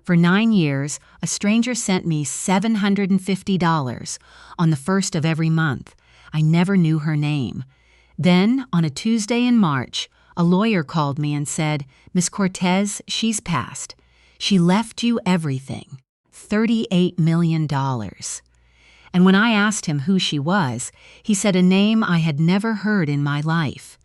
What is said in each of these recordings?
For 9 years, a stranger sent me $750 on the first of every month. I never knew her name. Then, on a Tuesday in March, a lawyer called me and said, "Miss Cortez, she's passed. She left you everything, $38 million. And when I asked him who she was, he said a name I had never heard in my life.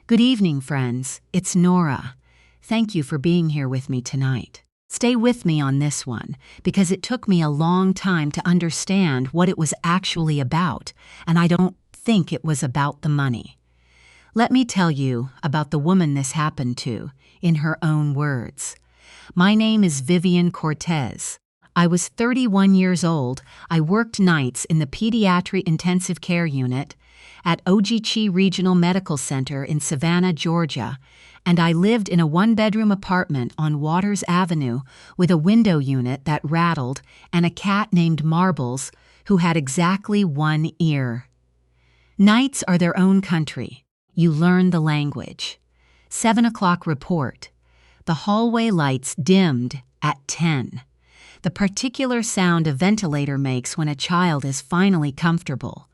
"Good evening, friends. It's Nora. Thank you for being here with me tonight. Stay with me on this one, because it took me a long time to understand what it was actually about, and I don't think it was about the money. Let me tell you about the woman this happened to, in her own words. My name is Vivian Cortez. I was 31 years old. I worked nights in the Pediatric Intensive Care Unit at Ogeechee Regional Medical Center in Savannah, Georgia, and I lived in a one-bedroom apartment on Waters Avenue with a window unit that rattled and a cat named Marbles who had exactly one ear. Nights are their own country. You learn the language. 7 o'clock report. The hallway lights dimmed at 10. The particular sound a ventilator makes when a child is finally comfortable.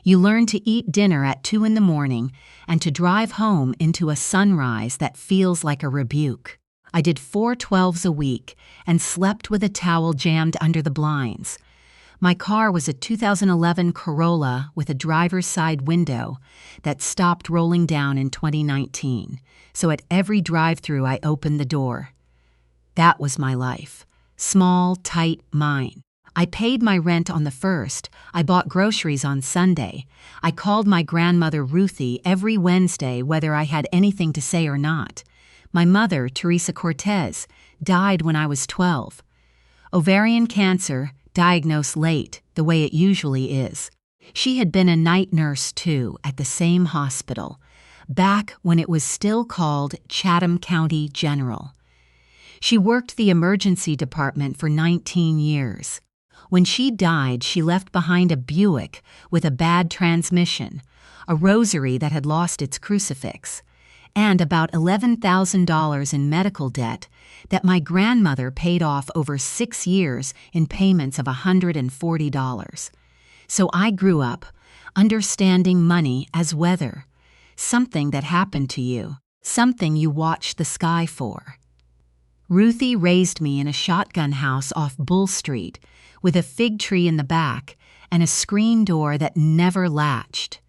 You learn to eat dinner at 2 in the morning and to drive home into a sunrise that feels like a rebuke. I did 4 12s a week and slept with a towel jammed under the blinds. My car was a 2011 Corolla with a driver's side window that stopped rolling down in 2019, so at every drive-through I opened the door. That was my life. Small, tight mine. I paid my rent on the 1st. I bought groceries on Sunday. I called my grandmother Ruthie every Wednesday whether I had anything to say or not. My mother, Teresa Cortez, died when I was 12. Ovarian cancer, diagnosed late, the way it usually is. She had been a night nurse, too, at the same hospital, back when it was still called Chatham County General. She worked the emergency department for 19 years. When she died, she left behind a Buick with a bad transmission, a rosary that had lost its crucifix, and about $11,000 in medical debt that my grandmother paid off over 6 years in payments of $140. So I grew up understanding money as weather, something that happened to you, something you watch the sky for. Ruthie raised me in a shotgun house off Bull Street with a fig tree in the back and a screen door that never latched.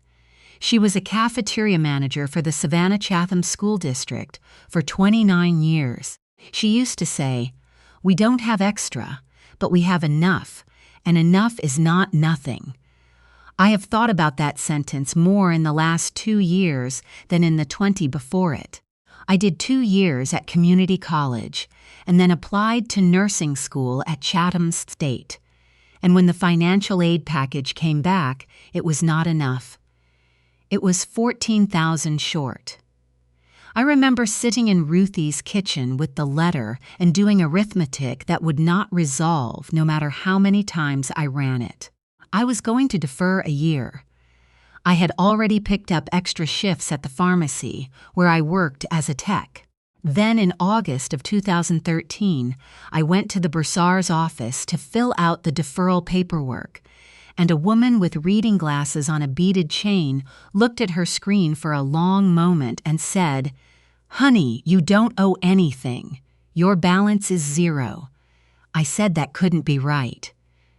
She was a cafeteria manager for the Savannah-Chatham School District for 29 years. She used to say, "We don't have extra, but we have enough, and enough is not nothing." I have thought about that sentence more in the last 2 years than in the 20 before it. I did 2 years at community college and then applied to nursing school at Chatham State. And when the financial aid package came back, it was not enough. It was $14,000 short. I remember sitting in Ruthie's kitchen with the letter and doing arithmetic that would not resolve no matter how many times I ran it. I was going to defer a year. I had already picked up extra shifts at the pharmacy, where I worked as a tech. Then in August of 2013, I went to the bursar's office to fill out the deferral paperwork, and a woman with reading glasses on a beaded chain looked at her screen for a long moment and said, "Honey, you don't owe anything. Your balance is 0. I said that couldn't be right.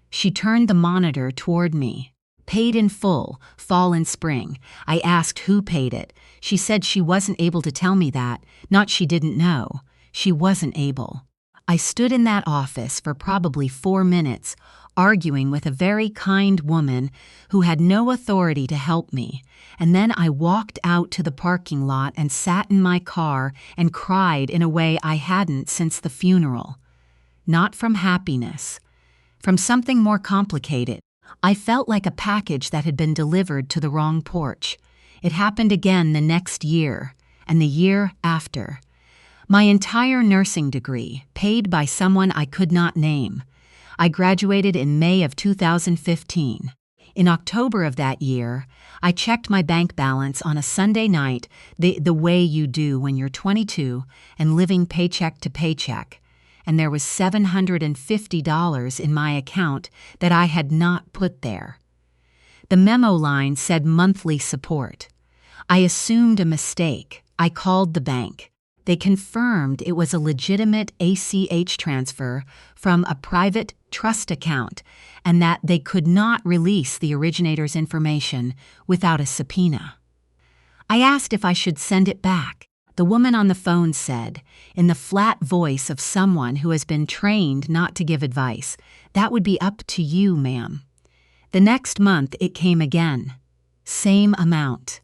She turned the monitor toward me. Paid in full, fall and spring. I asked who paid it. She said she wasn't able to tell me that, not she didn't know. She wasn't able. I stood in that office for probably 4 minutes, arguing with a very kind woman who had no authority to help me, and then I walked out to the parking lot and sat in my car and cried in a way I hadn't since the funeral. Not from happiness, from something more complicated. I felt like a package that had been delivered to the wrong porch. It happened again the next year, and the year after. My entire nursing degree, paid by someone I could not name. I graduated in May of 2015. In October of that year, I checked my bank balance on a Sunday night the way you do when you're 22 and living paycheck to paycheck, and there was $750 in my account that I had not put there. The memo line said monthly support. I assumed a mistake. I called the bank. They confirmed it was a legitimate ACH transfer from a private trust account and that they could not release the originator's information without a subpoena. I asked if I should send it back. The woman on the phone said, in the flat voice of someone who has been trained not to give advice, "That would be up to you, ma'am." The next month it came again. Same amount.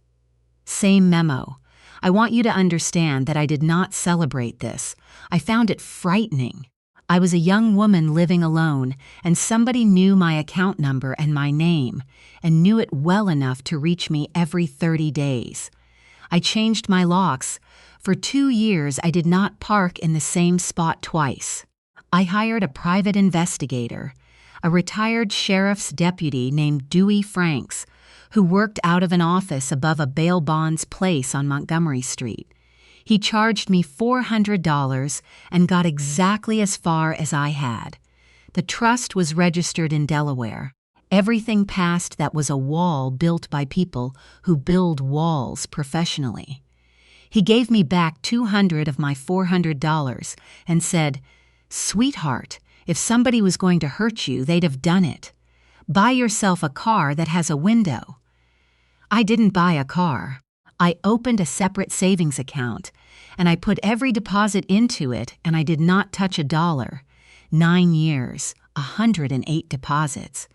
Same memo. I want you to understand that I did not celebrate this. I found it frightening. I was a young woman living alone, and somebody knew my account number and my name, and knew it well enough to reach me every 30 days. I changed my locks. For 2 years, I did not park in the same spot twice. I hired a private investigator, a retired sheriff's deputy named Dewey Franks, who worked out of an office above a bail bonds place on Montgomery Street. He charged me $400 and got exactly as far as I had. The trust was registered in Delaware. Everything passed that was a wall built by people who build walls professionally. He gave me back $200 of my $400 and said, "Sweetheart, if somebody was going to hurt you, they'd have done it. Buy yourself a car that has a window." I didn't buy a car. I opened a separate savings account, and I put every deposit into it, and I did not touch a dollar. 9 years, 108 deposits,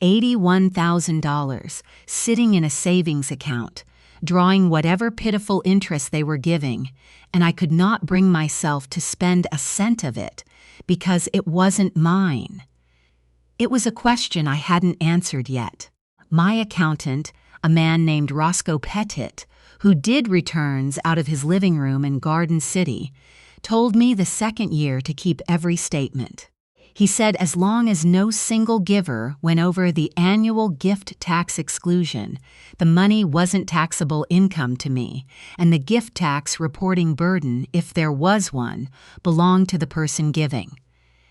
$81,000 sitting in a savings account, drawing whatever pitiful interest they were giving, and I could not bring myself to spend a cent of it because it wasn't mine. It was a question I hadn't answered yet. My accountant, a man named Roscoe Pettit, who did returns out of his living room in Garden City, told me the second year to keep every statement. He said as long as no single giver went over the annual gift tax exclusion, the money wasn't taxable income to me, and the gift tax reporting burden, if there was one, belonged to the person giving.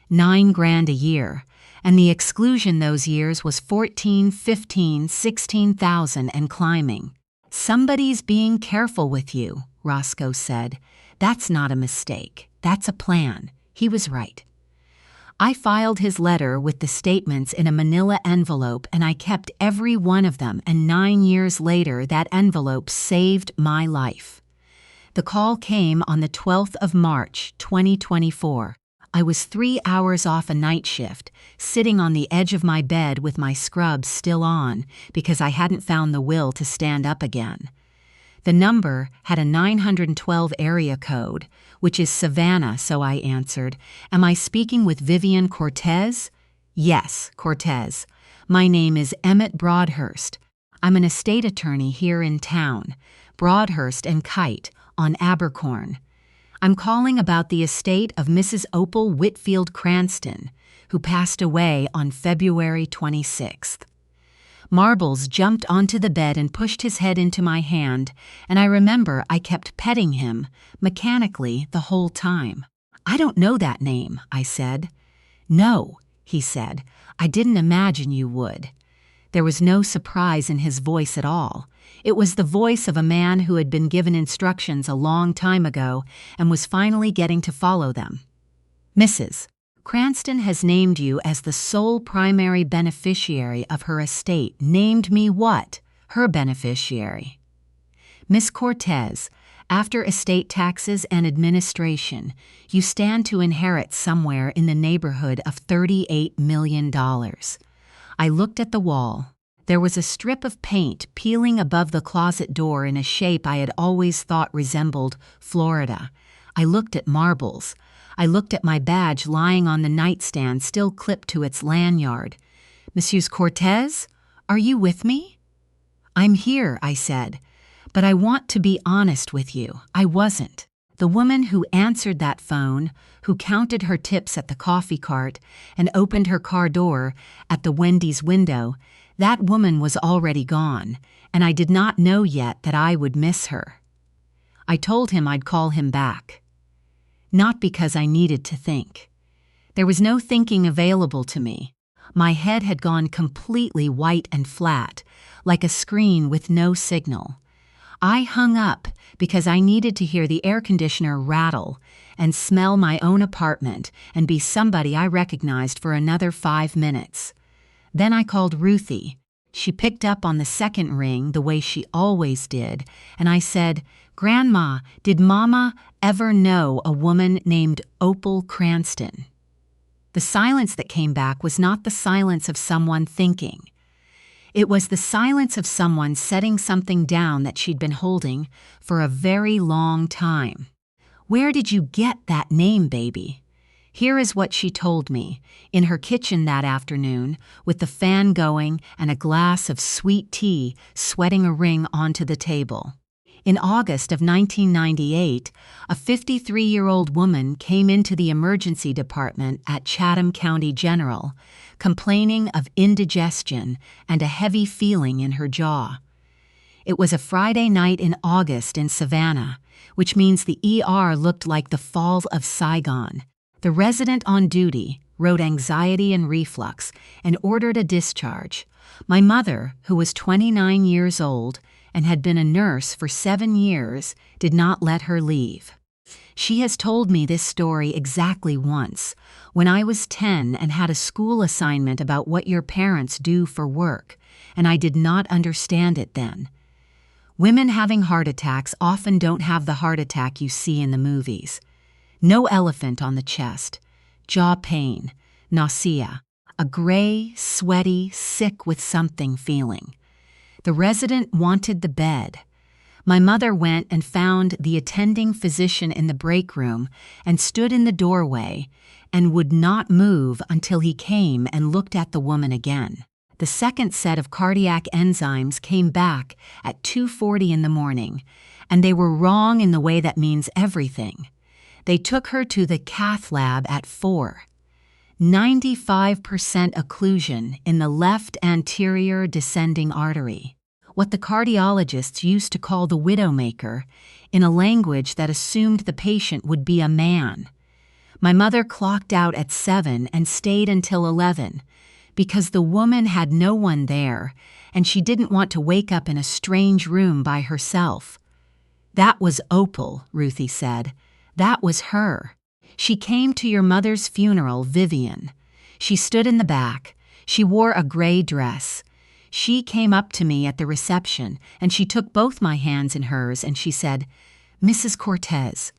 $9,000 a year, and the exclusion those years was 14, 15, 16,000 and climbing. "Somebody's being careful with you," Roscoe said. "That's not a mistake. That's a plan." He was right. I filed his letter with the statements in a manila envelope, and I kept every one of them, and 9 years later that envelope saved my life. The call came on the 12th of March, 2024. I was 3 hours off a night shift, sitting on the edge of my bed with my scrubs still on because I hadn't found the will to stand up again. The number had a 912 area code, which is Savannah, so I answered. "Am I speaking with Vivian Cortez?" "Yes, Cortez. My name is Emmett Broadhurst. I'm an estate attorney here in town, Broadhurst and Kite, on Abercorn. I'm calling about the estate of Mrs. Opal Whitfield Cranston, who passed away on February 26th. Marbles jumped onto the bed and pushed his head into my hand, and I remember I kept petting him, mechanically, the whole time. "I don't know that name," I said. "No," he said. "I didn't imagine you would." There was no surprise in his voice at all. It was the voice of a man who had been given instructions a long time ago and was finally getting to follow them. "Mrs. Cranston has named you as the sole primary beneficiary of her estate. Named me what? Her beneficiary. Miss Cortez, after estate taxes and administration, you stand to inherit somewhere in the neighborhood of $38 million. I looked at the wall. There was a strip of paint peeling above the closet door in a shape I had always thought resembled Florida. I looked at Marbles. I looked at my badge lying on the nightstand still clipped to its lanyard. "Messieurs Cortez, are you with me?" "I'm here," I said, "but I want to be honest with you. I wasn't." The woman who answered that phone, who counted her tips at the coffee cart and opened her car door at the Wendy's window, that woman was already gone, and I did not know yet that I would miss her. I told him I'd call him back. Not because I needed to think. There was no thinking available to me. My head had gone completely white and flat, like a screen with no signal. I hung up because I needed to hear the air conditioner rattle and smell my own apartment and be somebody I recognized for another 5 minutes. Then I called Ruthie. She picked up on the second ring the way she always did, and I said, "Grandma, did Mama ever know a woman named Opal Cranston?" The silence that came back was not the silence of someone thinking. It was the silence of someone setting something down that she'd been holding for a very long time. "Where did you get that name, baby?" Here is what she told me, in her kitchen that afternoon, with the fan going and a glass of sweet tea sweating a ring onto the table. In August of 1998, a 53-year-old woman came into the emergency department at Chatham County General, complaining of indigestion and a heavy feeling in her jaw. It was a Friday night in August in Savannah, which means the ER looked like the fall of Saigon. The resident on duty wrote anxiety and reflux and ordered a discharge. My mother, who was 29 years old and had been a nurse for 7 years, did not let her leave. She has told me this story exactly once, when I was 10 and had a school assignment about what your parents do for work, and I did not understand it then. Women having heart attacks often don't have the heart attack you see in the movies. No elephant on the chest, jaw pain, nausea, a gray, sweaty, sick with something feeling. The resident wanted the bed. My mother went and found the attending physician in the break room and stood in the doorway and would not move until he came and looked at the woman again. The second set of cardiac enzymes came back at 2:40 in the morning, and they were wrong in the way that means everything. They took her to the cath lab at 4. 95% occlusion in the left anterior descending artery, what the cardiologists used to call the widowmaker, in a language that assumed the patient would be a man. My mother clocked out at 7 and stayed until 11, because the woman had no one there, and she didn't want to wake up in a strange room by herself. "That was Opal," Ruthie said. "That was her. She came to your mother's funeral, Vivian. She stood in the back. She wore a gray dress. She came up to me at the reception, and she took both my hands in hers, and she said, 'Mrs. Cortez,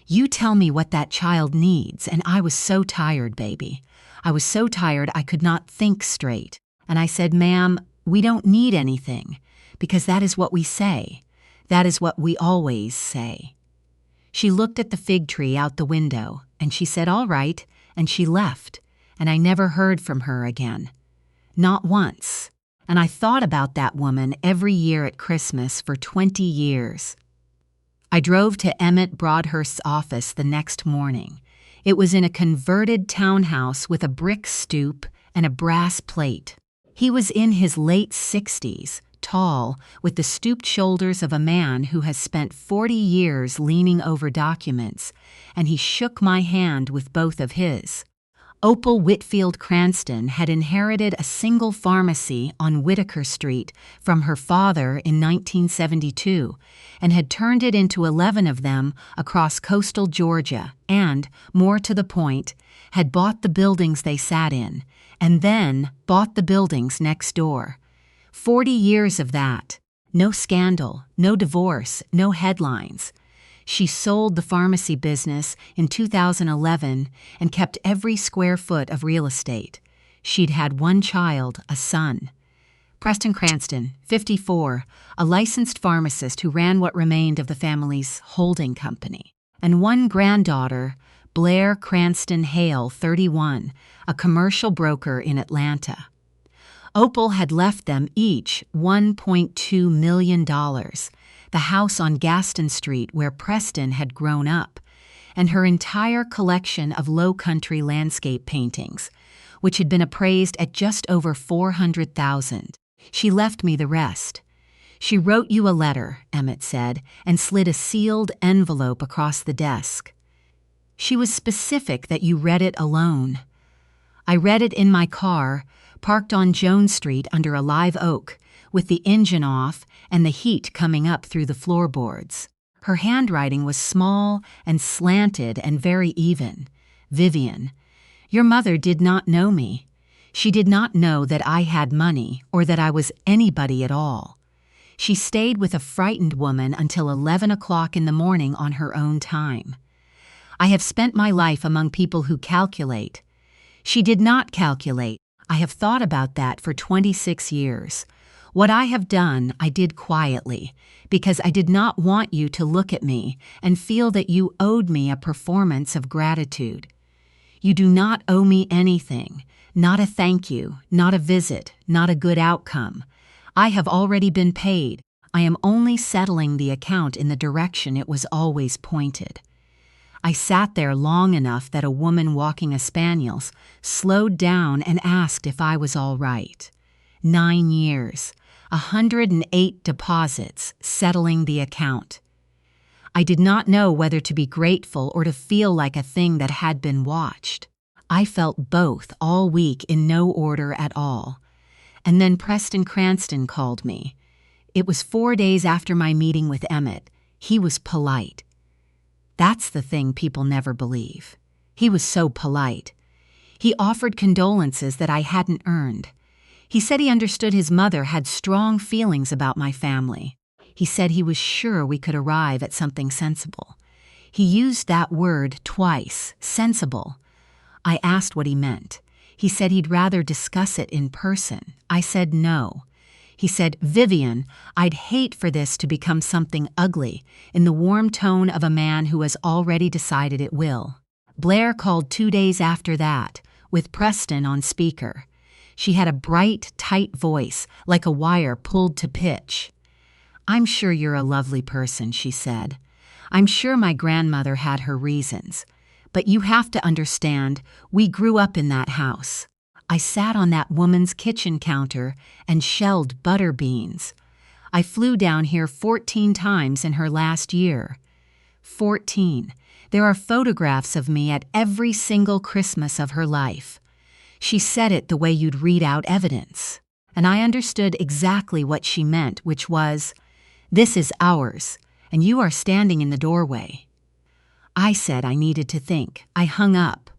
you tell me what that child needs,' and I was so tired, baby. I was so tired I could not think straight. And I said, 'Ma'am, we don't need anything, because that is what we say. That is what we always say.' She looked at the fig tree out the window, and she said, 'All right,' and she left, and I never heard from her again. Not once. And I thought about that woman every year at Christmas for 20 years. I drove to Emmett Broadhurst's office the next morning. It was in a converted townhouse with a brick stoop and a brass plate. He was in his late 60s, tall, with the stooped shoulders of a man who has spent 40 years leaning over documents, and he shook my hand with both of his. Opal Whitfield Cranston had inherited a single pharmacy on Whitaker Street from her father in 1972 and had turned it into 11 of them across coastal Georgia and, more to the point, had bought the buildings they sat in and then bought the buildings next door. 40 years of that. No scandal, no divorce, no headlines. She sold the pharmacy business in 2011 and kept every square foot of real estate. She'd had one child, a son. Preston Cranston, 54, a licensed pharmacist who ran what remained of the family's holding company. And one granddaughter, Blair Cranston Hale, 31, a commercial broker in Atlanta. Opal had left them each $1.2 million, the house on Gaston Street where Preston had grown up, and her entire collection of Low Country landscape paintings, which had been appraised at just over $400,000. She left me the rest. She wrote you a letter, Emmett said, and slid a sealed envelope across the desk. She was specific that you read it alone. I read it in my car, parked on Jones Street under a live oak, with the engine off and the heat coming up through the floorboards. Her handwriting was small and slanted and very even. Vivian, your mother did not know me. She did not know that I had money or that I was anybody at all. She stayed with a frightened woman until 11 o'clock in the morning on her own time. I have spent my life among people who calculate. She did not calculate. I have thought about that for 26 years. What I have done, I did quietly, because I did not want you to look at me and feel that you owed me a performance of gratitude. You do not owe me anything, not a thank you, not a visit, not a good outcome. I have already been paid. I am only settling the account in the direction it was always pointed. I sat there long enough that a woman walking a spaniels slowed down and asked if I was all right. 9 years, 108 deposits, settling the account. I did not know whether to be grateful or to feel like a thing that had been watched. I felt both all week in no order at all. And then Preston Cranston called me. It was 4 days after my meeting with Emmett. He was polite. That's the thing people never believe. He was so polite. He offered condolences that I hadn't earned. He said he understood his mother had strong feelings about my family. He said he was sure we could arrive at something sensible. He used that word twice, sensible. I asked what he meant. He said he'd rather discuss it in person. I said no. He said, Vivian, I'd hate for this to become something ugly, in the warm tone of a man who has already decided it will. Blair called 2 days after that, with Preston on speaker. She had a bright, tight voice, like a wire pulled to pitch. I'm sure you're a lovely person, she said. I'm sure my grandmother had her reasons. But you have to understand, we grew up in that house. I sat on that woman's kitchen counter and shelled butter beans. I flew down here 14 times in her last year. 14. There are photographs of me at every single Christmas of her life. She said it the way you'd read out evidence. And I understood exactly what she meant, which was, this is ours, and you are standing in the doorway. I said I needed to think. I hung up.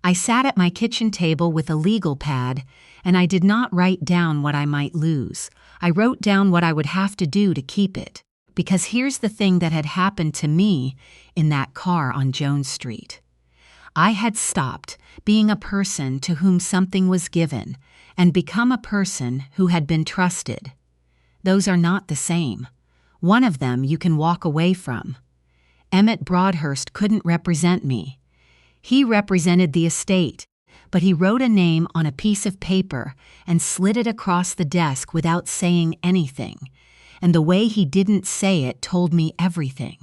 I sat at my kitchen table with a legal pad, and I did not write down what I might lose. I wrote down what I would have to do to keep it. Because here's the thing that had happened to me in that car on Jones Street. I had stopped being a person to whom something was given and become a person who had been trusted. Those are not the same. One of them you can walk away from. Emmett Broadhurst couldn't represent me. He represented the estate, but he wrote a name on a piece of paper and slid it across the desk without saying anything, and the way he didn't say it told me everything.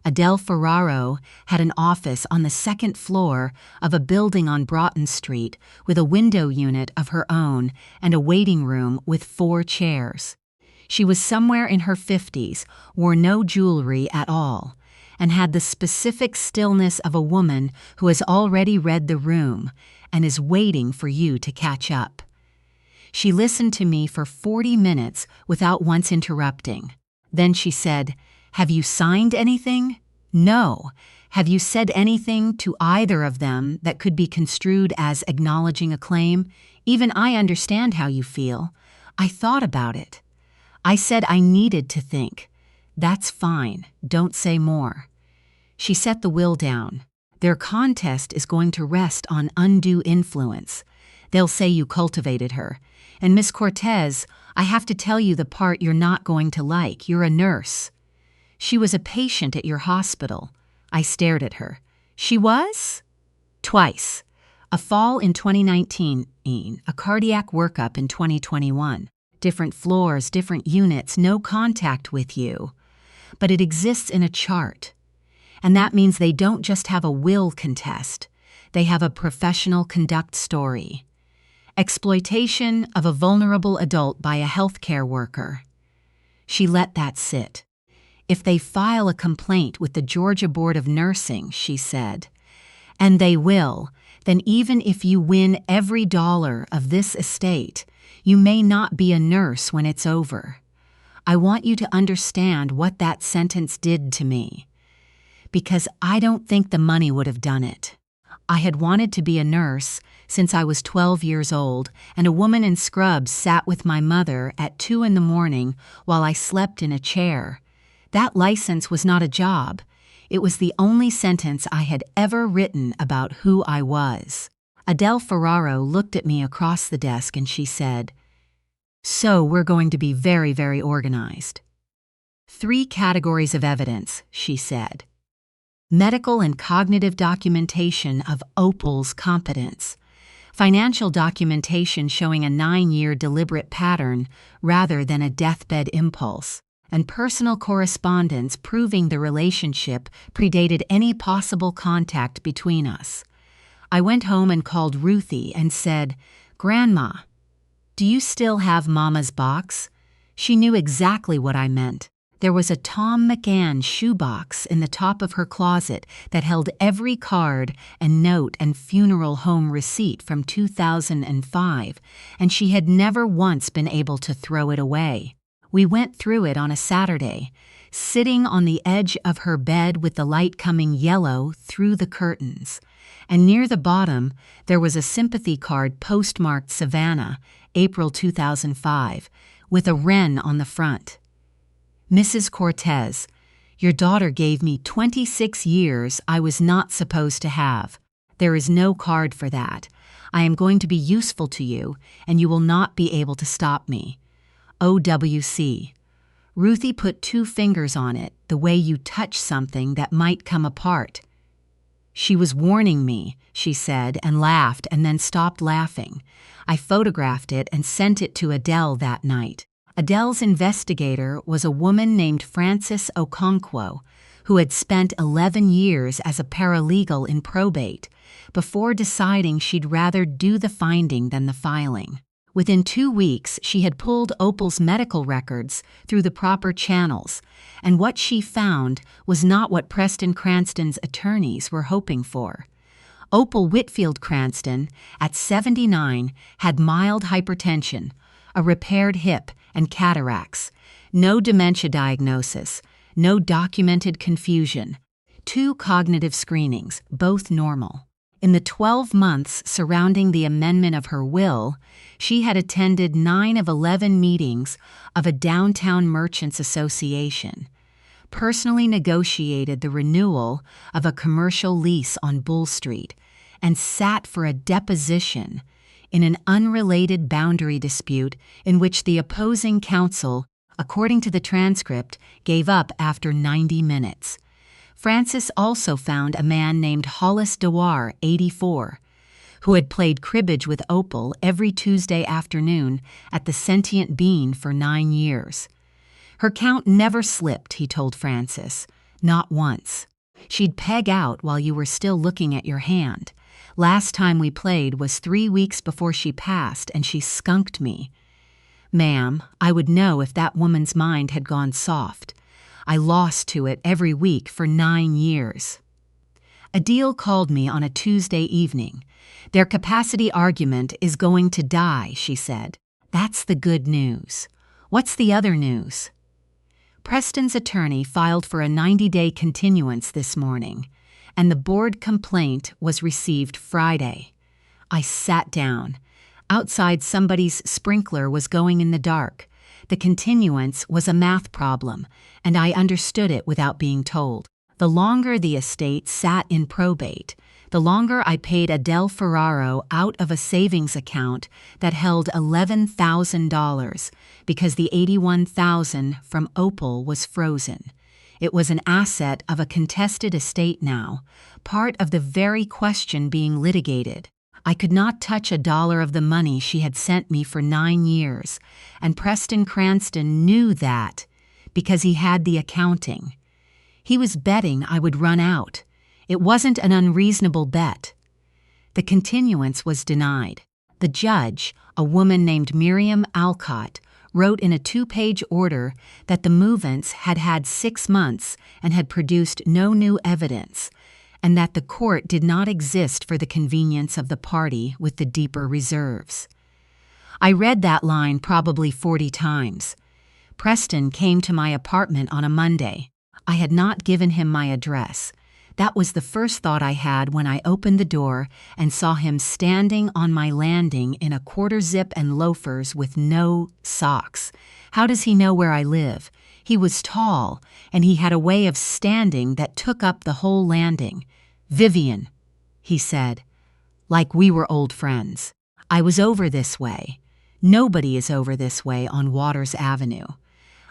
Adele Ferraro had an office on the second floor of a building on Broughton Street with a window unit of her own and a waiting room with 4 chairs. She was somewhere in her 50s, wore no jewelry at all, and had the specific stillness of a woman who has already read the room and is waiting for you to catch up. She listened to me for 40 minutes without once interrupting. Then she said, "Have you signed anything?" "No." "Have you said anything to either of them that could be construed as acknowledging a claim?" "Even I understand how you feel." "I thought about it." I said I needed to think. "That's fine. Don't say more." She set the will down. "Their contest is going to rest on undue influence. They'll say you cultivated her. And Miss Cortez, I have to tell you the part you're not going to like. You're a nurse." "She was a patient at your hospital." I stared at her. "She was?" "Twice. A fall in 2019, a cardiac workup in 2021. Different floors, different units, no contact with you. But it exists in a chart. And that means they don't just have a will contest. They have a professional conduct story. Exploitation of a vulnerable adult by a healthcare worker." She let that sit. If they file a complaint with the Georgia Board of Nursing, she said, and they will, then even if you win every dollar of this estate, you may not be a nurse when it's over. I want you to understand what that sentence did to me, because I don't think the money would have done it. I had wanted to be a nurse since I was 12 years old, and a woman in scrubs sat with my mother at 2 a.m. while I slept in a chair. That license was not a job. It was the only sentence I had ever written about who I was. Adele Ferraro looked at me across the desk and she said, "So we're going to be very, very organized." 3 categories of evidence, she said. Medical and cognitive documentation of Opal's competence. Financial documentation showing a 9-year deliberate pattern rather than a deathbed impulse. And personal correspondence proving the relationship predated any possible contact between us. I went home and called Ruthie and said, "Grandma, do you still have Mama's box?" She knew exactly what I meant. There was a Tom McAn shoebox in the top of her closet that held every card and note and funeral home receipt from 2005, and she had never once been able to throw it away. We went through it on a Saturday, sitting on the edge of her bed with the light coming yellow through the curtains. And near the bottom, there was a sympathy card postmarked Savannah, April 2005, with a wren on the front. "Mrs. Cortez, your daughter gave me 26 years I was not supposed to have. There is no card for that. I am going to be useful to you, and you will not be able to stop me. OWC." Ruthie put 2 fingers on it, the way you touch something that might come apart. "She was warning me," she said, and laughed and then stopped laughing. I photographed it and sent it to Adele that night. Adele's investigator was a woman named Frances Okonkwo, who had spent 11 years as a paralegal in probate, before deciding she'd rather do the finding than the filing. Within 2 weeks, she had pulled Opal's medical records through the proper channels, and what she found was not what Preston Cranston's attorneys were hoping for. Opal Whitfield Cranston, at 79, had mild hypertension, a repaired hip, and cataracts. No dementia diagnosis, no documented confusion. 2 cognitive screenings, both normal. In the 12 months surrounding the amendment of her will, she had attended 9 of 11 meetings of a downtown merchants association, personally negotiated the renewal of a commercial lease on Bull Street, and sat for a deposition in an unrelated boundary dispute in which the opposing counsel, according to the transcript, gave up after 90 minutes. Frances also found a man named Hollis Dewar, 84, who had played cribbage with Opal every Tuesday afternoon at the Sentient Bean for 9 years. Her count never slipped, he told Frances, not once. She'd peg out while you were still looking at your hand. Last time we played was 3 weeks before she passed, and she skunked me. Ma'am, I would know if that woman's mind had gone soft. I lost to it every week for 9 years. Adele called me on a Tuesday evening. Their capacity argument is going to die, she said. That's the good news. What's the other news? Preston's attorney filed for a 90-day continuance this morning, and the board complaint was received Friday. I sat down. Outside, somebody's sprinkler was going in the dark. The continuance was a math problem, and I understood it without being told. The longer the estate sat in probate, the longer I paid Adele Ferraro out of a savings account that held $11,000 because the $81,000 from Opal was frozen. It was an asset of a contested estate now, part of the very question being litigated. I could not touch a dollar of the money she had sent me for 9 years, and Preston Cranston knew that because he had the accounting. He was betting I would run out. It wasn't an unreasonable bet. The continuance was denied. The judge, a woman named Miriam Alcott, wrote in a 2-page order that the movants had had 6 months and had produced no new evidence, and that the court did not exist for the convenience of the party with the deeper reserves. I read that line probably 40 times. Preston came to my apartment on a Monday. I had not given him my address. That was the first thought I had when I opened the door and saw him standing on my landing in a quarter zip and loafers with no socks. How does he know where I live? He was tall, and he had a way of standing that took up the whole landing. "Vivian," he said, like we were old friends. I was over this way. Nobody is over this way on Waters Avenue.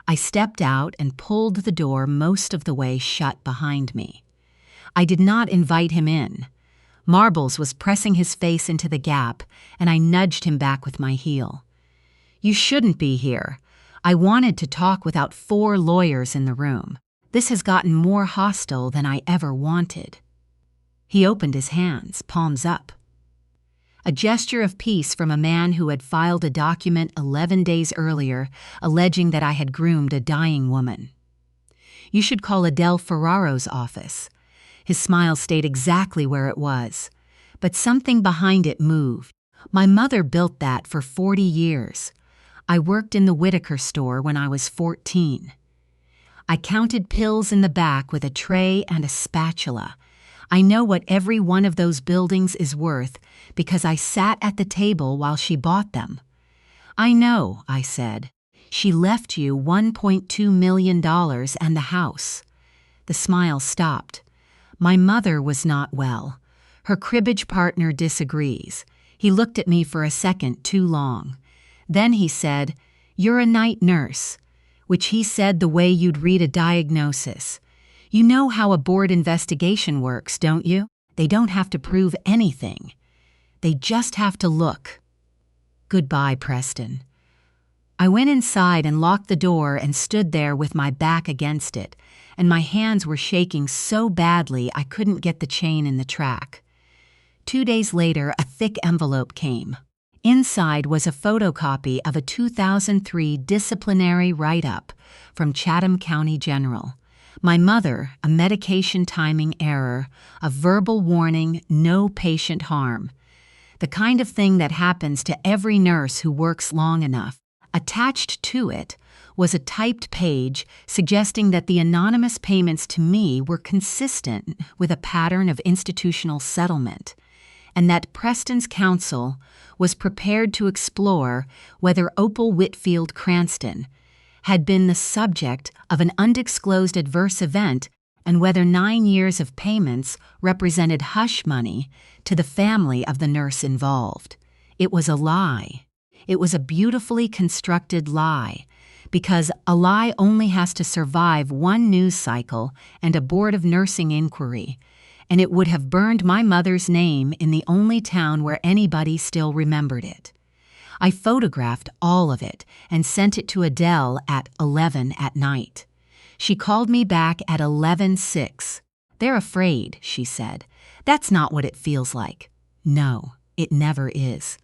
I stepped out and pulled the door most of the way shut behind me. I did not invite him in. Marbles was pressing his face into the gap, and I nudged him back with my heel. "You shouldn't be here. I wanted to talk without 4 lawyers in the room. This has gotten more hostile than I ever wanted." He opened his hands, palms up. A gesture of peace from a man who had filed a document 11 days earlier alleging that I had groomed a dying woman. "You should call Adele Ferraro's office." His smile stayed exactly where it was, but something behind it moved. My mother built that for 40 years. I worked in the Whitaker store when I was 14. I counted pills in the back with a tray and a spatula. I know what every one of those buildings is worth because I sat at the table while she bought them. "I know," I said. "She left you $1.2 million and the house." The smile stopped. My mother was not well. Her cribbage partner disagrees. He looked at me for a second too long. Then he said, "You're a night nurse," which he said the way you'd read a diagnosis. "You know how a board investigation works, don't you? They don't have to prove anything. They just have to look." Goodbye, Preston. I went inside and locked the door and stood there with my back against it, and my hands were shaking so badly I couldn't get the chain in the track. 2 days later, a thick envelope came. Inside was a photocopy of a 2003 disciplinary write-up from Chatham County General. My mother, a medication timing error, a verbal warning, no patient harm. The kind of thing that happens to every nurse who works long enough. Attached to it was a typed page suggesting that the anonymous payments to me were consistent with a pattern of institutional settlement, and that Preston's counsel was prepared to explore whether Opal Whitfield Cranston had been the subject of an undisclosed adverse event and whether 9 years of payments represented hush money to the family of the nurse involved. It was a lie. It was a beautifully constructed lie, because a lie only has to survive one news cycle and a board of nursing inquiry, and it would have burned my mother's name in the only town where anybody still remembered it. I photographed all of it and sent it to Adele at 11 at night. She called me back at 11:06. "They're afraid," she said. "That's not what it feels like." No, it never is.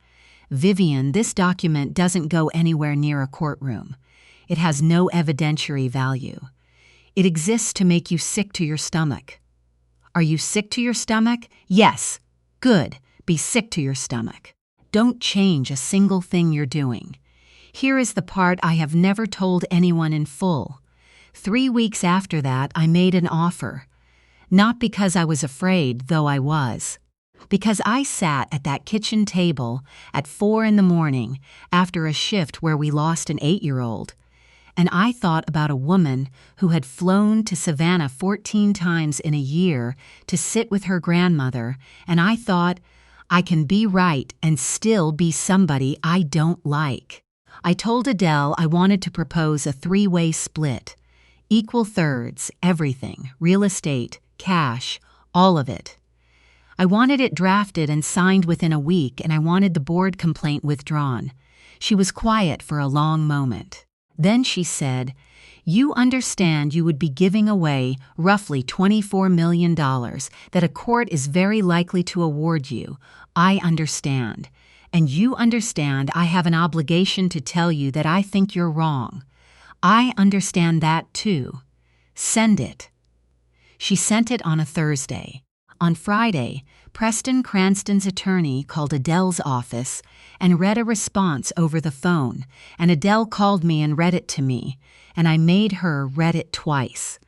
"Vivian, this document doesn't go anywhere near a courtroom. It has no evidentiary value. It exists to make you sick to your stomach." "Are you sick to your stomach?" "Yes." "Good. Be sick to your stomach. Don't change a single thing you're doing." Here is the part I have never told anyone in full. 3 weeks after that, I made an offer. Not because I was afraid, though I was. Because I sat at that kitchen table at 4 in the morning after a shift where we lost an 8-year-old, and I thought about a woman who had flown to Savannah 14 times in a year to sit with her grandmother, and I thought, I can be right and still be somebody I don't like. I told Adele I wanted to propose a 3-way split. Equal thirds, everything, real estate, cash, all of it. I wanted it drafted and signed within a week, and I wanted the board complaint withdrawn. She was quiet for a long moment. Then she said, "You understand you would be giving away roughly $24 million that a court is very likely to award you. I understand. And you understand I have an obligation to tell you that I think you're wrong. I understand that too. Send it." She sent it on a Thursday. On Friday, Preston Cranston's attorney called Adele's office and read a response over the phone, and Adele called me and read it to me, and I made her read it twice.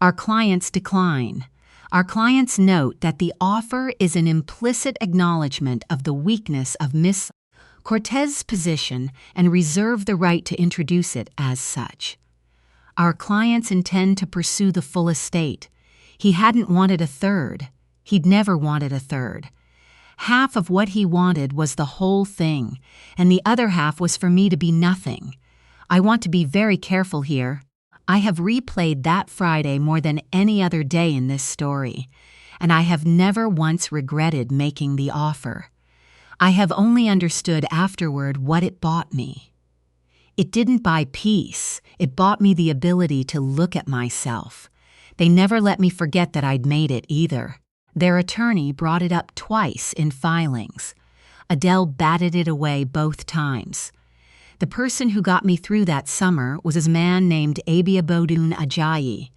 Our clients decline. Our clients note that the offer is an implicit acknowledgement of the weakness of Miss Cortez's position and reserve the right to introduce it as such. Our clients intend to pursue the full estate. He hadn't wanted a third. He'd never wanted a third. Half of what he wanted was the whole thing, and the other half was for me to be nothing. I want to be very careful here. I have replayed that Friday more than any other day in this story, and I have never once regretted making the offer. I have only understood afterward what it bought me. It didn't buy peace. It bought me the ability to look at myself. They never let me forget that I'd made it either. Their attorney brought it up twice in filings. Adele batted it away both times. The person who got me through that summer was a man named Abiabodun Ajayi.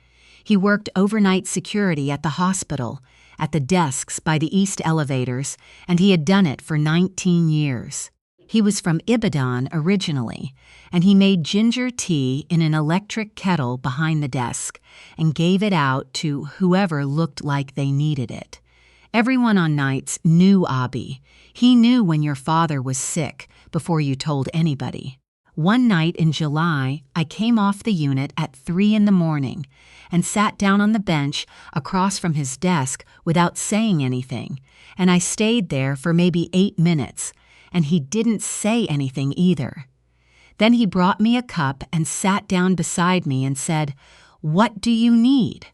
He worked overnight security at the hospital, at the desks by the east elevators, and he had done it for 19 years. He was from Ibadan originally, and he made ginger tea in an electric kettle behind the desk and gave it out to whoever looked like they needed it. Everyone on nights knew Abi. He knew when your father was sick before you told anybody. One night in July, I came off the unit at 3 in the morning and sat down on the bench across from his desk without saying anything, and I stayed there for maybe 8 minutes, and he didn't say anything either. Then he brought me a cup and sat down beside me and said, "What do you need?"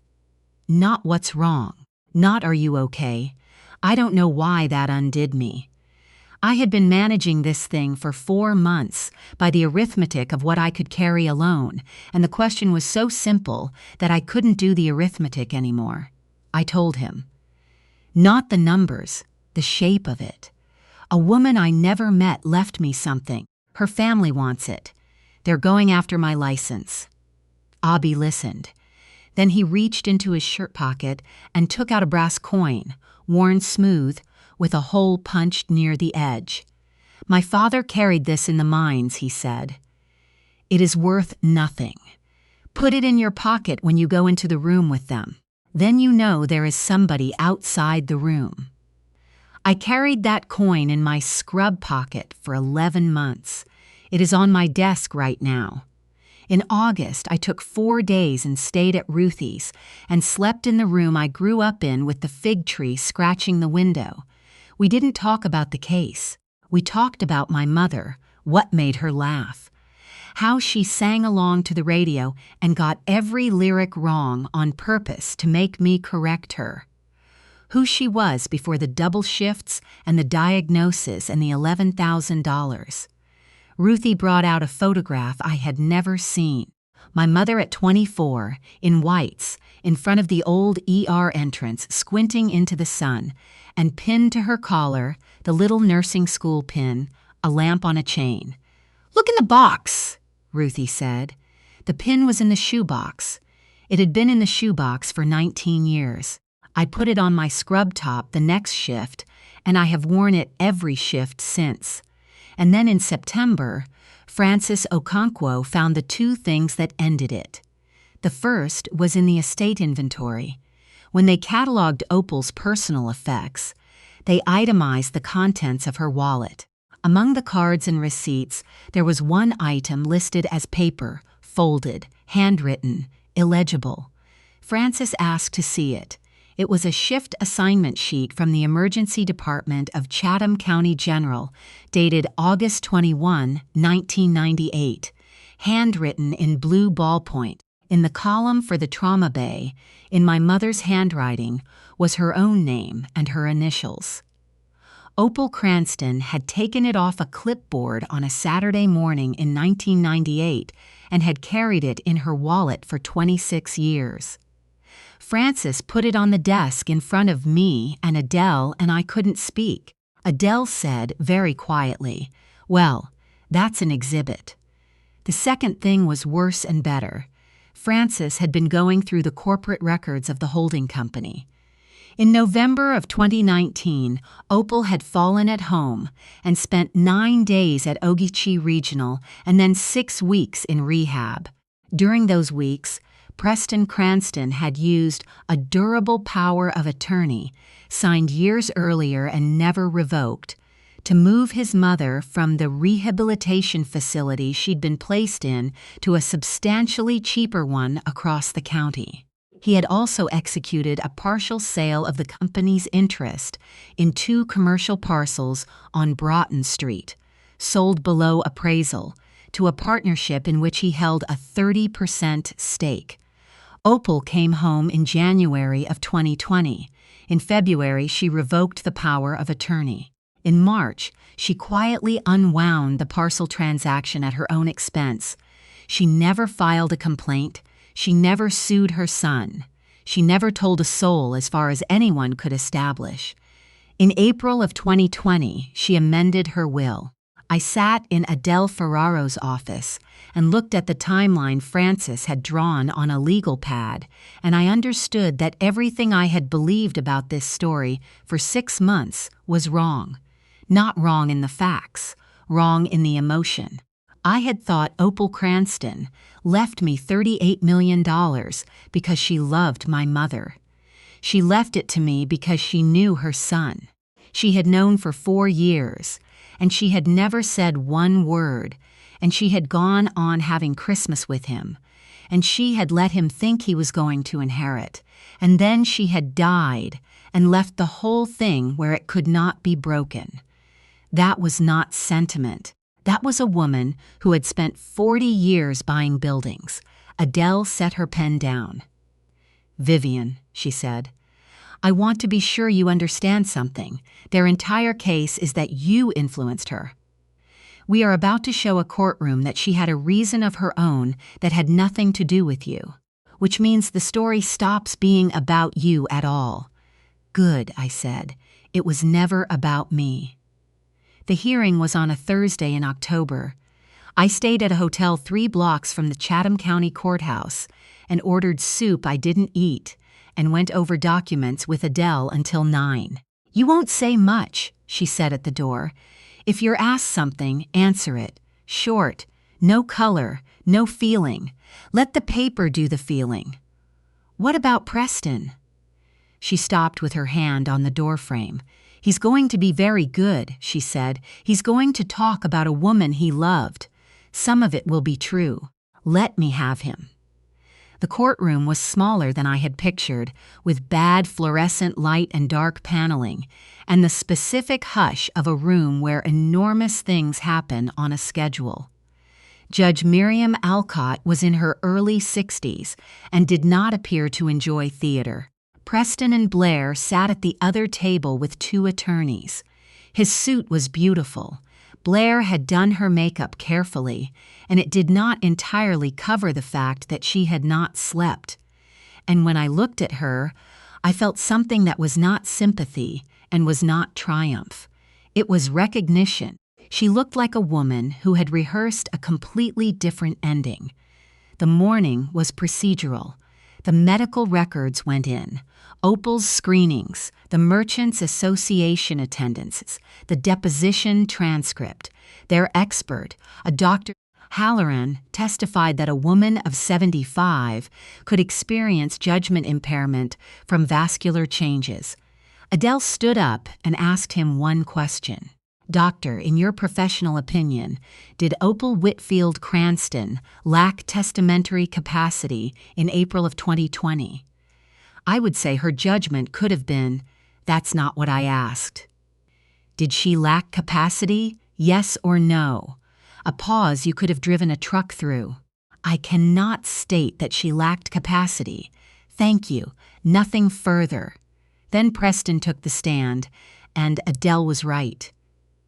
Not what's wrong. Not are you okay? I don't know why that undid me. I had been managing this thing for 4 months by the arithmetic of what I could carry alone, and the question was so simple that I couldn't do the arithmetic anymore. I told him. Not the numbers, the shape of it. A woman I never met left me something. Her family wants it. They're going after my license. Abi listened. Then he reached into his shirt pocket and took out a brass coin, worn smooth, with a hole punched near the edge. "My father carried this in the mines," he said. "It is worth nothing. Put it in your pocket when you go into the room with them. Then you know there is somebody outside the room." I carried that coin in my scrub pocket for 11 months. It is on my desk right now. In August, I took 4 days and stayed at Ruthie's and slept in the room I grew up in with the fig tree scratching the window. We didn't talk about the case. We talked about my mother, what made her laugh, how she sang along to the radio and got every lyric wrong on purpose to make me correct her, who she was before the double shifts and the diagnosis and the $11,000. Ruthie brought out a photograph I had never seen. My mother at 24, in whites, in front of the old ER entrance, squinting into the sun, and pinned to her collar, the little nursing school pin, a lamp on a chain. "Look in the box," Ruthie said. The pin was in the shoebox. It had been in the shoebox for 19 years. I put it on my scrub top the next shift, and I have worn it every shift since. And then in September, Francis Okonkwo found the 2 things that ended it. The first was in the estate inventory. When they cataloged Opal's personal effects, they itemized the contents of her wallet. Among the cards and receipts, there was one item listed as paper, folded, handwritten, illegible. Francis asked to see it. It was a shift assignment sheet from the Emergency Department of Chatham County General, dated August 21, 1998, handwritten in blue ballpoint. In the column for the trauma bay, in my mother's handwriting, was her own name and her initials. Opal Cranston had taken it off a clipboard on a Saturday morning in 1998 and had carried it in her wallet for 26 years. Francis put it on the desk in front of me and Adele, and I couldn't speak. Adele said very quietly, "Well, that's an exhibit." The second thing was worse and better. Frances had been going through the corporate records of the holding company. In November of 2019, Opal had fallen at home and spent 9 days at Ogeechee Regional and then 6 weeks in rehab. During those weeks, Preston Cranston had used a durable power of attorney, signed years earlier and never revoked, to move his mother from the rehabilitation facility she'd been placed in to a substantially cheaper one across the county. He had also executed a partial sale of the company's interest in 2 commercial parcels on Broughton Street, sold below appraisal, to a partnership in which he held a 30% stake. Opal came home in January of 2020. In February, she revoked the power of attorney. In March, she quietly unwound the parcel transaction at her own expense. She never filed a complaint. She never sued her son. She never told a soul as far as anyone could establish. In April of 2020, she amended her will. I sat in Adele Ferraro's office and looked at the timeline Frances had drawn on a legal pad, and I understood that everything I had believed about this story for 6 months was wrong. Not wrong in the facts, wrong in the emotion. I had thought Opal Cranston left me $38 million because she loved my mother. She left it to me because she knew her son. She had known for 4 years, and she had never said one word, and she had gone on having Christmas with him, and she had let him think he was going to inherit, and then she had died and left the whole thing where it could not be broken. That was not sentiment. That was a woman who had spent 40 years buying buildings. Adele set her pen down. "Vivian," she said, "I want to be sure you understand something. Their entire case is that you influenced her. We are about to show a courtroom that she had a reason of her own that had nothing to do with you, which means the story stops being about you at all." "Good," I said. "It was never about me." The hearing was on a Thursday in October. I stayed at a hotel 3 blocks from the Chatham County Courthouse and ordered soup I didn't eat and went over documents with Adele until 9. "You won't say much," she said at the door. "If you're asked something, answer it. Short, no color, no feeling. Let the paper do the feeling." "What about Preston?" She stopped with her hand on the doorframe. "He's going to be very good," she said. "He's going to talk about a woman he loved. Some of it will be true. Let me have him." The courtroom was smaller than I had pictured, with bad fluorescent light and dark paneling, and the specific hush of a room where enormous things happen on a schedule. Judge Miriam Alcott was in her early 60s and did not appear to enjoy theater. Preston and Blair sat at the other table with 2 attorneys. His suit was beautiful. Blair had done her makeup carefully, and it did not entirely cover the fact that she had not slept. And when I looked at her, I felt something that was not sympathy and was not triumph. It was recognition. She looked like a woman who had rehearsed a completely different ending. The morning was procedural. The medical records went in, Opal's screenings, the Merchants Association attendances, the deposition transcript. Their expert, a Dr. Halloran, testified that a woman of 75 could experience judgment impairment from vascular changes. Adele stood up and asked him one question. "Doctor, in your professional opinion, did Opal Whitfield Cranston lack testamentary capacity in April of 2020? I would say her judgment could have been, "That's not what I asked." Did she lack capacity? Yes or no? A pause you could have driven a truck through. I cannot state that she lacked capacity. Thank you. Nothing further. Then Preston took the stand, and Adele was right.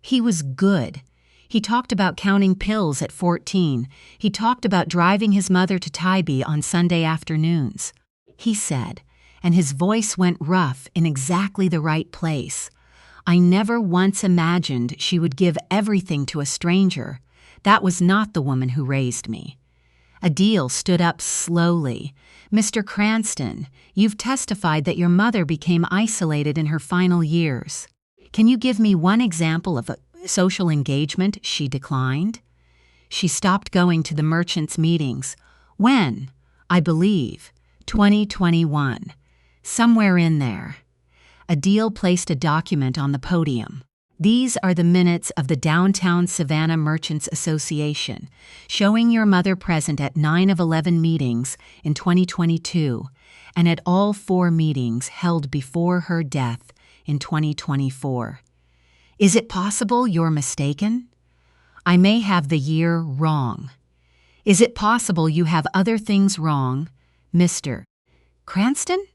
He was good. He talked about counting pills at 14. He talked about driving his mother to Tybee on Sunday afternoons. He said, and his voice went rough in exactly the right place, I never once imagined she would give everything to a stranger. That was not the woman who raised me. Adele stood up slowly. Mr. Cranston, you've testified that your mother became isolated in her final years. Can you give me one example of a social engagement she declined? She stopped going to the merchants' meetings. When? I believe. 2021. Somewhere in there. Adele placed a document on the podium. These are the minutes of the Downtown Savannah Merchants Association, showing your mother present at 9 of 11 meetings in 2022 and at all 4 meetings held before her death in 2024. Is it possible you're mistaken? I may have the year wrong. Is it possible you have other things wrong, Mr. Cranston?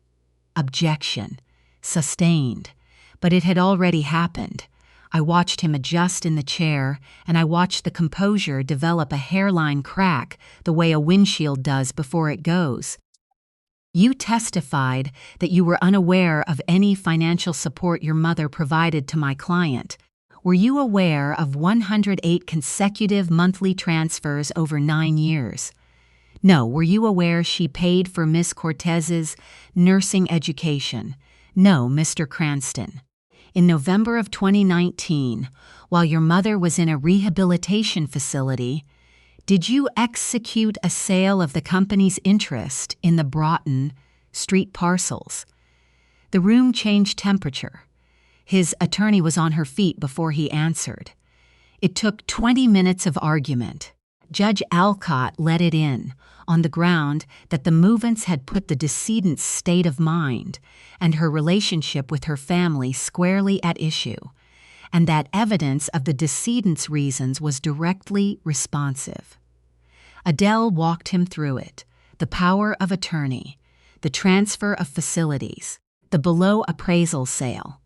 Objection. Sustained. But it had already happened. I watched him adjust in the chair, and I watched the composure develop a hairline crack the way a windshield does before it goes. You testified that you were unaware of any financial support your mother provided to my client. Were you aware of 108 consecutive monthly transfers over 9 years? No. Were you aware she paid for Miss Cortez's nursing education? No, Mr. Cranston. In November of 2019, while your mother was in a rehabilitation facility, did you execute a sale of the company's interest in the Broughton Street parcels? The room changed temperature. His attorney was on her feet before he answered. It took 20 minutes of argument. Judge Alcott let it in, on the ground that the movements had put the decedent's state of mind and her relationship with her family squarely at issue, and that evidence of the decedent's reasons was directly responsive. Adele walked him through it: the power of attorney, the transfer of facilities, the below appraisal sale,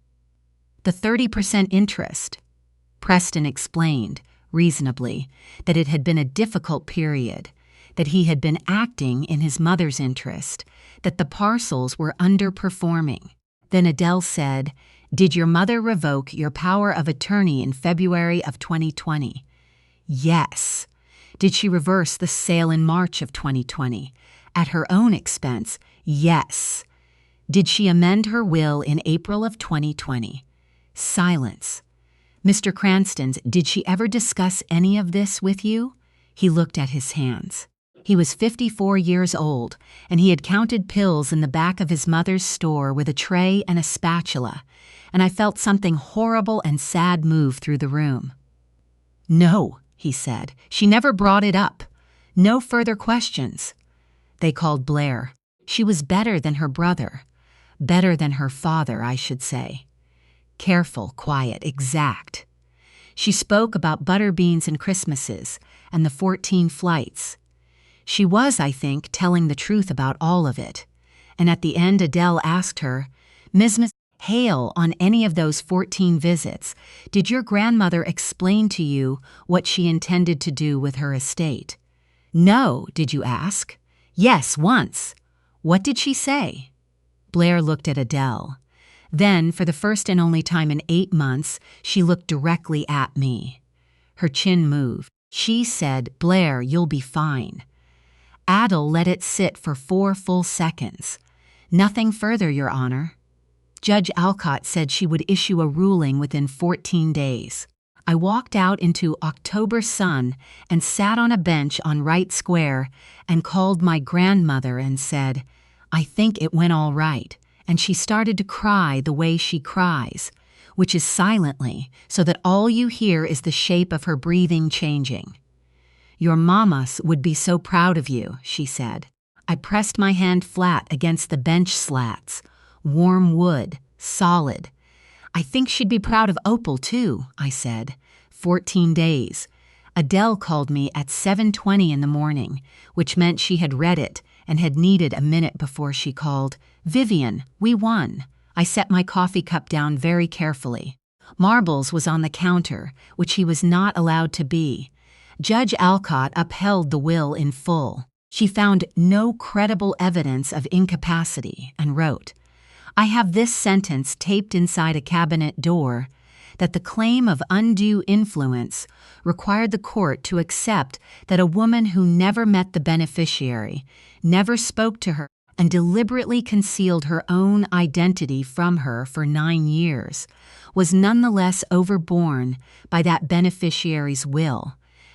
the 30% interest. Preston explained, reasonably, that it had been a difficult period, that he had been acting in his mother's interest, that the parcels were underperforming. Then Adele said, "Did your mother revoke your power of attorney in February of 2020? Yes. Did she reverse the sale in March of 2020? At her own expense? Yes. Did she amend her will in April of 2020? Silence. Mr. Cranston, did she ever discuss any of this with you?" He looked at his hands. He was 54 years old, and he had counted pills in the back of his mother's store with a tray and a spatula, and I felt something horrible and sad move through the room. "No," he said. "She never brought it up. No further questions." They called Blair. She was better than her brother. Better than her father, I should say. Careful, quiet, exact. She spoke about Butterbeans and Christmases and the 14 flights. She was, I think, telling the truth about all of it. And at the end, Adele asked her, Ms. Hale, on any of those 14 visits, did your grandmother explain to you what she intended to do with her estate? No, did you ask? Yes, once. What did she say? Blair looked at Adele. Then, for the first and only time in 8 months, she looked directly at me. Her chin moved. She said, "Blair, you'll be fine." Adele let it sit for 4 full seconds. "Nothing further, Your Honor." Judge Alcott said she would issue a ruling within 14 days. I walked out into October sun and sat on a bench on Wright Square and called my grandmother and said, "I think it went all right." And she started to cry the way she cries, which is silently, so that all you hear is the shape of her breathing changing. "Your mamas would be so proud of you," she said. I pressed my hand flat against the bench slats. Warm wood, solid. "I think she'd be proud of Opal, too," I said. 14 days. Adele called me at 7:20 in the morning, which meant she had read it and had needed a minute before she called, "Vivian, we won." I set my coffee cup down very carefully. Marbles was on the counter, which he was not allowed to be. Judge Alcott upheld the will in full. She found no credible evidence of incapacity and wrote, I have this sentence taped inside a cabinet door that the claim of undue influence required the court to accept that a woman who never met the beneficiary, never spoke to her, and deliberately concealed her own identity from her for 9 years was nonetheless overborne by that beneficiary's will,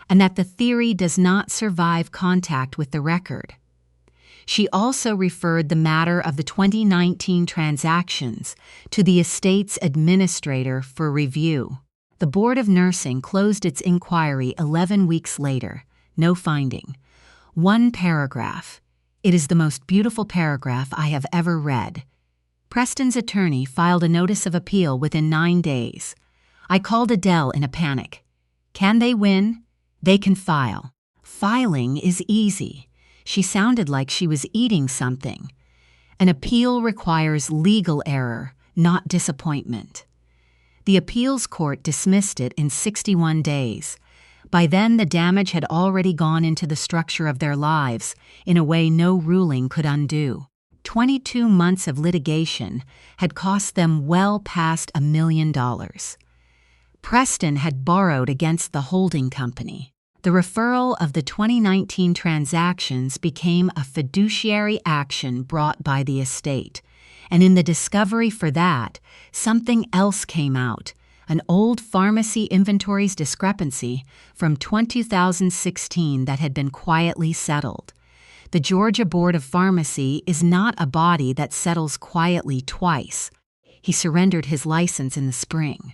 and that the theory does not survive contact with the record. She also referred the matter of the 2019 transactions to the estate's administrator for review. The Board of Nursing closed its inquiry 11 weeks later. No finding. One paragraph. It is the most beautiful paragraph I have ever read. Preston's attorney filed a notice of appeal within 9 days. I called Adele in a panic. Can they win? They can file. Filing is easy. She sounded like she was eating something. An appeal requires legal error, not disappointment. The appeals court dismissed it in 61 days. By then, the damage had already gone into the structure of their lives in a way no ruling could undo. 22 months of litigation had cost them well past $1 million. Preston had borrowed against the holding company. The referral of the 2019 transactions became a fiduciary action brought by the estate, and in the discovery for that, something else came out, an old pharmacy inventories discrepancy from 2016 that had been quietly settled. The Georgia Board of Pharmacy is not a body that settles quietly twice. He surrendered his license in the spring.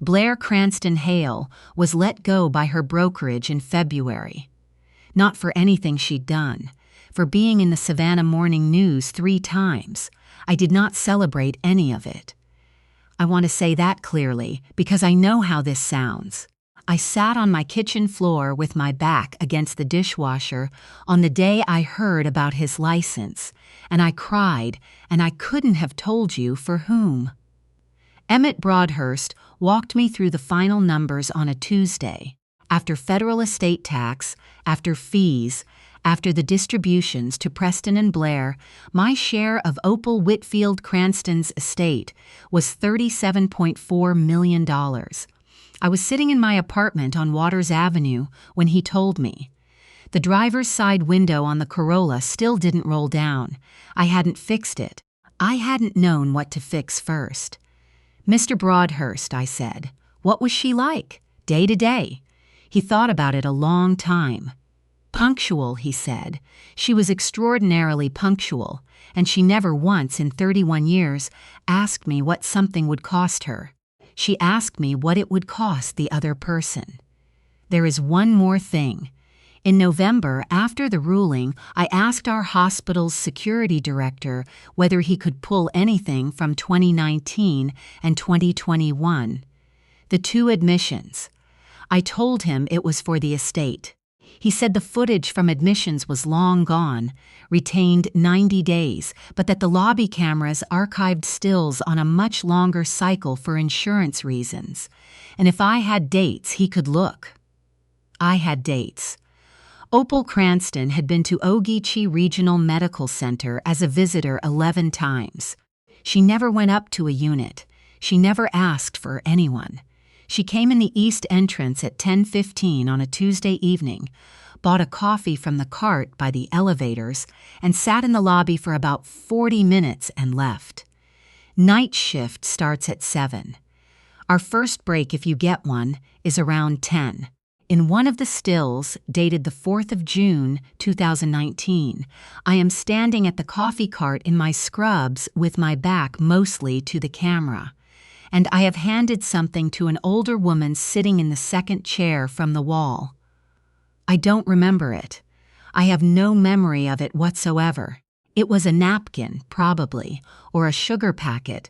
Blair Cranston Hale was let go by her brokerage in February. Not for anything she'd done, for being in the Savannah Morning News 3 times. I did not celebrate any of it. I want to say that clearly because I know how this sounds. I sat on my kitchen floor with my back against the dishwasher on the day I heard about his license, and I cried, and I couldn't have told you for whom. Emmett Broadhurst walked me through the final numbers on a Tuesday. After federal estate tax, after fees, after the distributions to Preston and Blair, my share of Opal Whitfield Cranston's estate was $37.4 million. I was sitting in my apartment on Waters Avenue when he told me. The driver's side window on the Corolla still didn't roll down. I hadn't fixed it. I hadn't known what to fix first. Mr. Broadhurst, I said, what was she like, day to day? He thought about it a long time. Punctual, he said. She was extraordinarily punctual, and she never once in 31 years asked me what something would cost her. She asked me what it would cost the other person. There is one more thing. In November, after the ruling, I asked our hospital's security director whether he could pull anything from 2019 and 2021. The 2 admissions. I told him it was for the estate. He said the footage from admissions was long gone, retained 90 days, but that the lobby cameras archived stills on a much longer cycle for insurance reasons. And if I had dates, he could look. I had dates. Opal Cranston had been to Ogeechee Regional Medical Center as a visitor 11 times. She never went up to a unit. She never asked for anyone. She came in the east entrance at 10:15 on a Tuesday evening, bought a coffee from the cart by the elevators, and sat in the lobby for about 40 minutes and left. Night shift starts at 7. Our first break, if you get one, is around 10. In one of the stills, dated the 4th of June, 2019, I am standing at the coffee cart in my scrubs with my back mostly to the camera, and I have handed something to an older woman sitting in the second chair from the wall. I don't remember it. I have no memory of it whatsoever. It was a napkin, probably, or a sugar packet,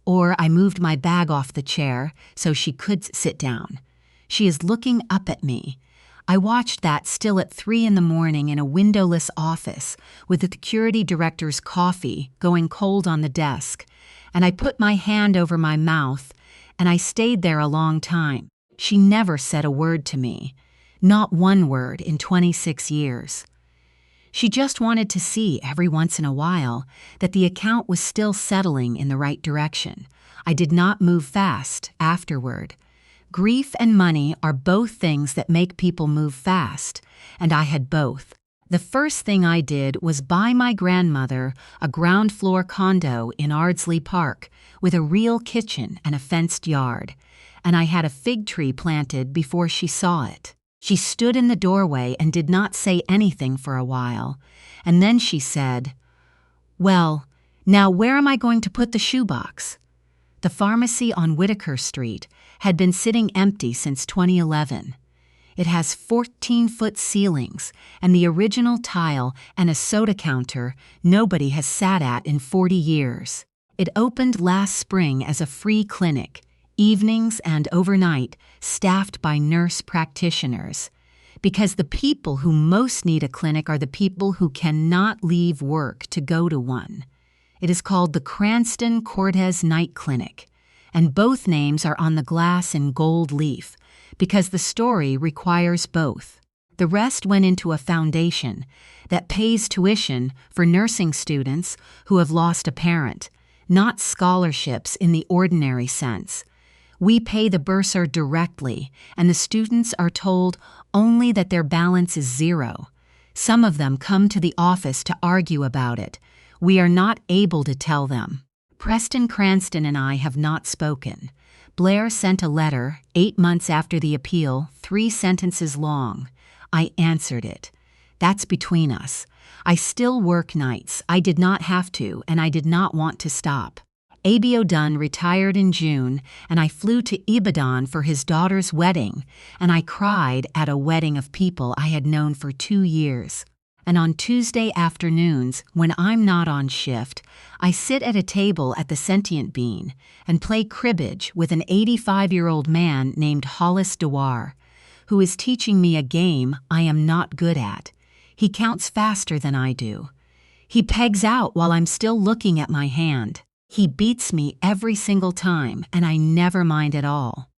or I moved my bag off the chair so she could sit down. She is looking up at me. I watched that still at 3 in the morning in a windowless office with the security director's coffee going cold on the desk, and I put my hand over my mouth, and I stayed there a long time. She never said a word to me. Not one word in 26 years. She just wanted to see every once in a while that the account was still settling in the right direction. I did not move fast afterward. Grief and money are both things that make people move fast, and I had both. The first thing I did was buy my grandmother a ground-floor condo in Ardsley Park with a real kitchen and a fenced yard, and I had a fig tree planted before she saw it. She stood in the doorway and did not say anything for a while, and then she said, "Well, now where am I going to put the shoebox?" The pharmacy on Whitaker Street had been sitting empty since 2011. It has 14-foot ceilings and the original tile and a soda counter nobody has sat at in 40 years. It opened last spring as a free clinic, evenings and overnight, staffed by nurse practitioners. Because the people who most need a clinic are the people who cannot leave work to go to one. It is called the Cranston Cortez Night Clinic, and both names are on the glass in gold leaf, because the story requires both. The rest went into a foundation that pays tuition for nursing students who have lost a parent, not scholarships in the ordinary sense. We pay the bursar directly, and the students are told only that their balance is zero. Some of them come to the office to argue about it. We are not able to tell them. Preston Cranston and I have not spoken. Blair sent a letter 8 months after the appeal, 3 sentences long. I answered it. That's between us. I still work nights. I did not have to, and I did not want to stop. Abio Dunn retired in June, and I flew to Ibadan for his daughter's wedding, and I cried at a wedding of people I had known for 2 years. And on Tuesday afternoons, when I'm not on shift, I sit at a table at the Sentient Bean and play cribbage with an 85-year-old man named Hollis Dewar, who is teaching me a game I am not good at. He counts faster than I do. He pegs out while I'm still looking at my hand. He beats me every single time, and I never mind at all.